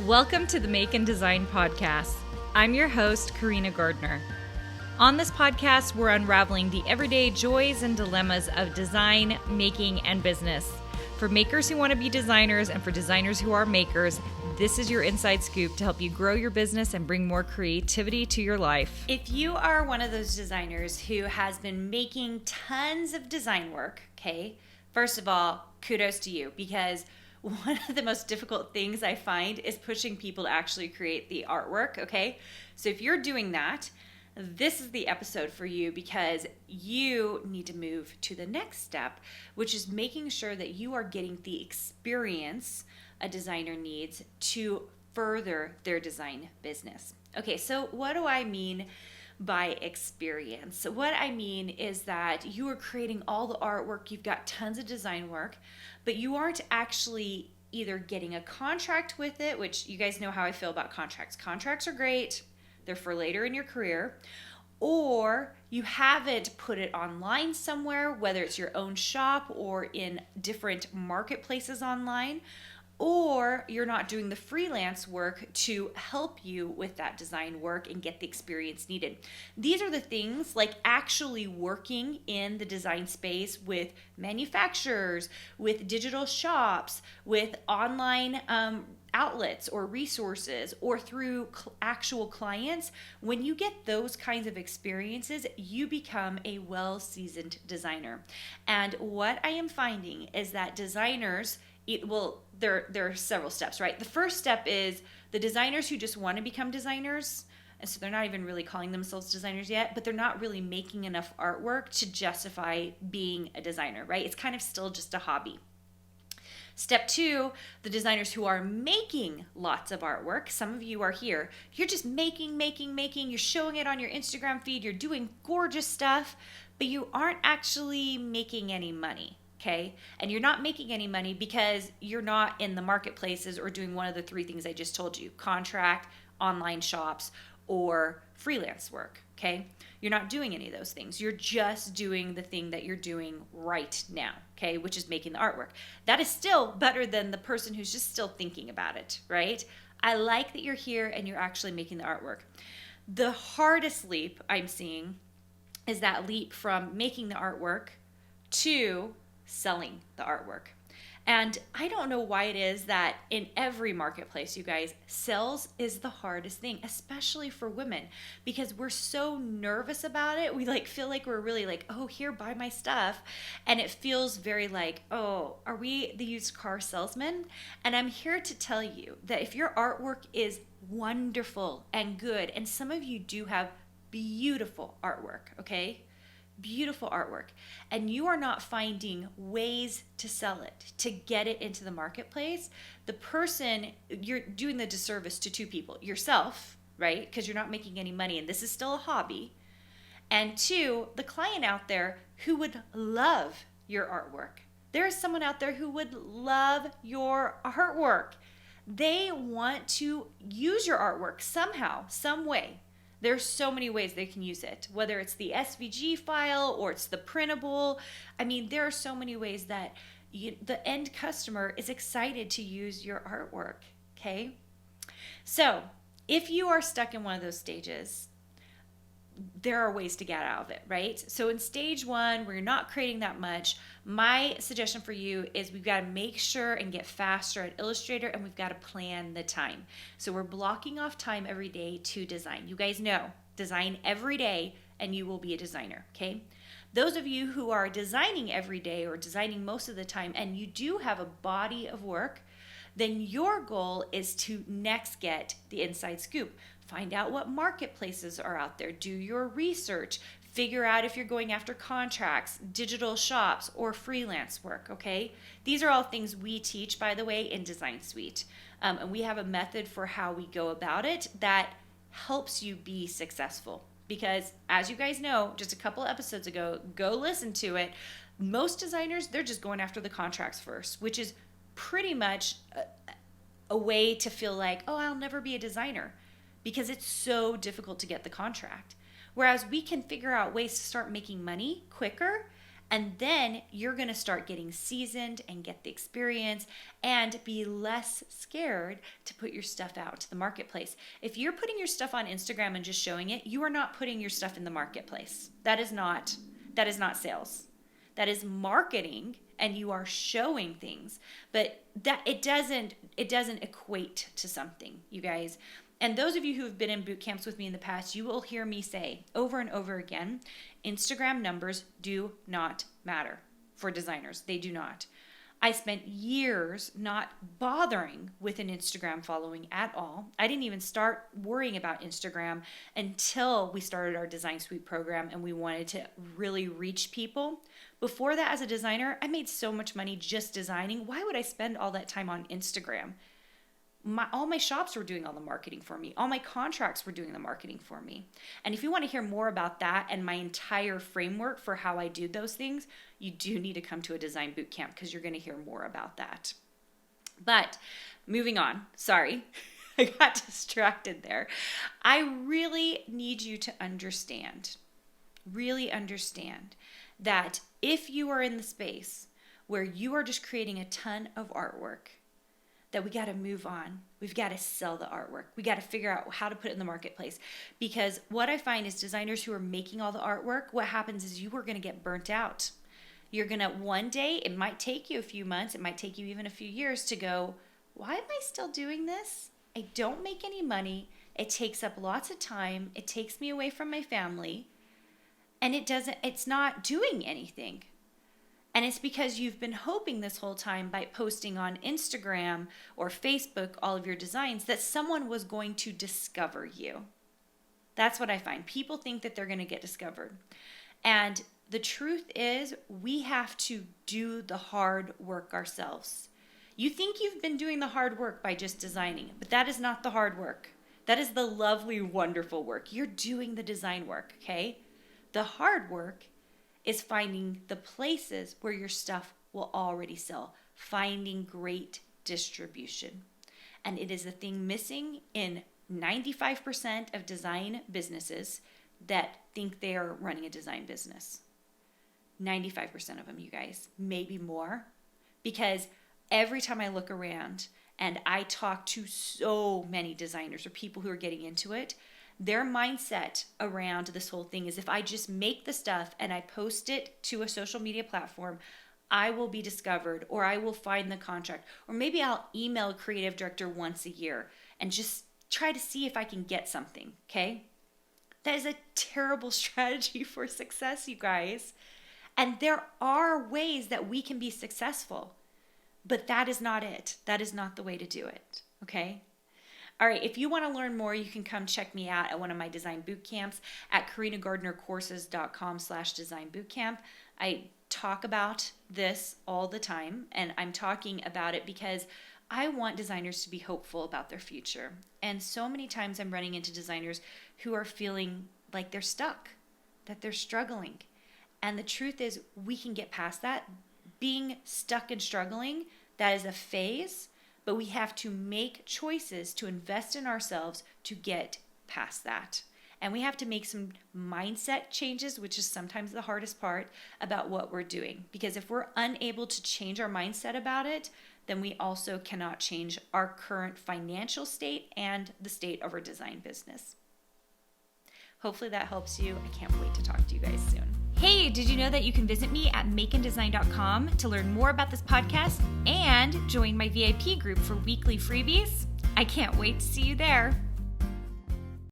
Welcome to the Make and Design Podcast. I'm your host, Carina Gardner. On this podcast, we're unraveling the everyday joys and dilemmas of design, making, and business. For makers who want to be designers and for designers who are makers, this is your inside scoop to help you grow your business and bring more creativity to your life. If you are one of those designers who has been making tons of design work, okay, first of all, kudos to you, because one of the most difficult things I find is pushing people to actually create the artwork, okay? So if you're doing that, this is the episode for you because you need to move to the next step, which is making sure that you are getting the experience a designer needs to further their design business. Okay, so what do I mean by experience? What I mean is that you are creating all the artwork, you've got tons of design work, but you aren't actually either getting a contract with it, which you guys know how I feel about contracts. Contracts are great, they're for later in your career, or you haven't put it online somewhere, whether it's your own shop or in different marketplaces online, or you're not doing the freelance work to help you with that design work and get the experience needed. These are the things like actually working in the design space with manufacturers, with digital shops, with online outlets or resources, or through actual clients. When you get those kinds of experiences, you become a well-seasoned designer. And what I am finding is that designers, there are several steps, right? The first step is the designers who just want to become designers, and so they're not even really calling themselves designers yet, but they're not really making enough artwork to justify being a designer, right? It's kind of still just a hobby. Step two, the designers who are making lots of artwork. Some of you are here. You're just making. You're showing it on your Instagram feed. You're doing gorgeous stuff, but you aren't actually making any money. Okay. And you're not making any money because you're not in the marketplaces or doing one of the three things I just told you: contract, online shops, or freelance work. Okay. You're not doing any of those things. You're just doing the thing that you're doing right now. Okay. Which is making the artwork. That is still better than the person who's just still thinking about it. Right. I like that you're here and you're actually making the artwork. The hardest leap I'm seeing is that leap from making the artwork to selling the artwork. And I don't know why it is that in every marketplace, you guys, sales is the hardest thing, especially for women, because we're so nervous about it. We feel like we're really like, oh, here, buy my stuff. And it feels very like, oh, are we the used car salesman? And I'm here to tell you that if your artwork is wonderful and good, and some of you do have beautiful artwork, okay? Beautiful artwork, and you are not finding ways to sell it, to get it into the marketplace, you're doing the disservice to two people: yourself, right? Because you're not making any money and this is still a hobby, and two, the client out there who would love your artwork. There is someone out there who would love your artwork. They want to use your artwork somehow, some way. There's so many ways they can use it, whether it's the SVG file or it's the printable. I mean, there are so many ways that the end customer is excited to use your artwork, okay? So if you are stuck in one of those stages, there are ways to get out of it, right? So in stage one, where you're not creating that much, my suggestion for you is we've got to make sure and get faster at Illustrator, and we've got to plan the time. So we're blocking off time every day to design. You guys know, design every day and you will be a designer, okay? Those of you who are designing every day or designing most of the time and you do have a body of work, then your goal is to next get the inside scoop. Find out what marketplaces are out there. Do your research. Figure out if you're going after contracts, digital shops, or freelance work, okay? These are all things we teach, by the way, in Design Suite. And we have a method for how we go about it that helps you be successful. Because as you guys know, just a couple episodes ago, go listen to it. Most designers, they're just going after the contracts first, which is pretty much a way to feel like, oh, I'll never be a designer, because it's so difficult to get the contract. Whereas we can figure out ways to start making money quicker And then you're going to start getting seasoned and get the experience and be less scared to put your stuff out to the marketplace. If you're putting your stuff on Instagram and just showing it, you are not putting your stuff in the marketplace. That is not sales. That is marketing, and you are showing things, but that it doesn't equate to something, you guys. And those of you who have been in boot camps with me in the past, you will hear me say over and over again, Instagram numbers do not matter for designers. They do not. I spent years not bothering with an Instagram following at all. I didn't even start worrying about Instagram until we started our Design Suite program and we wanted to really reach people. Before that, as a designer, I made so much money just designing. Why would I spend all that time on Instagram? All my shops were doing all the marketing for me. All my contracts were doing the marketing for me. And if you want to hear more about that and my entire framework for how I do those things, you do need to come to a design boot camp because you're going to hear more about that. But moving on, sorry, I got distracted there. I really need you to really understand that if you are in the space where you are just creating a ton of artwork, that we got to move on. We've got to sell the artwork. We got to figure out how to put it in the marketplace. Because what I find is designers who are making all the artwork, what happens is you are going to get burnt out. You're going to, one day, it might take you a few months, it might take you even a few years to go, why am I still doing this? I don't make any money. It takes up lots of time. It takes me away from my family. And it's not doing anything. And it's because you've been hoping this whole time by posting on Instagram or Facebook all of your designs that someone was going to discover you. That's what I find. People think that they're going to get discovered. And the truth is, we have to do the hard work ourselves. You think you've been doing the hard work by just designing, but that is not the hard work. That is the lovely, wonderful work. You're doing the design work, okay? The hard work is finding the places where your stuff will already sell, finding great distribution. And it is a thing missing in 95% of design businesses that think they are running a design business. 95% of them, you guys, maybe more. Because every time I look around and I talk to so many designers or people who are getting into it, their mindset around this whole thing is if I just make the stuff and I post it to a social media platform, I will be discovered, or I will find the contract, or maybe I'll email a creative director once a year and just try to see if I can get something, okay? That is a terrible strategy for success, you guys. And there are ways that we can be successful, but that is not it. That is not the way to do it, okay? All right, if you want to learn more, you can come check me out at one of my design boot camps at carinagardnercourses.com/design bootcamp. I talk about this all the time, and I'm talking about it because I want designers to be hopeful about their future. And so many times I'm running into designers who are feeling like they're stuck, that they're struggling. And the truth is, we can get past that. Being stuck and struggling, that is a phase. But we have to make choices to invest in ourselves to get past that. And we have to make some mindset changes, which is sometimes the hardest part, about what we're doing. Because if we're unable to change our mindset about it, then we also cannot change our current financial state and the state of our design business. Hopefully that helps you. I can't wait to talk to you guys soon. Hey, did you know that you can visit me at makeanddesign.com to learn more about this podcast and join my VIP group for weekly freebies? I can't wait to see you there.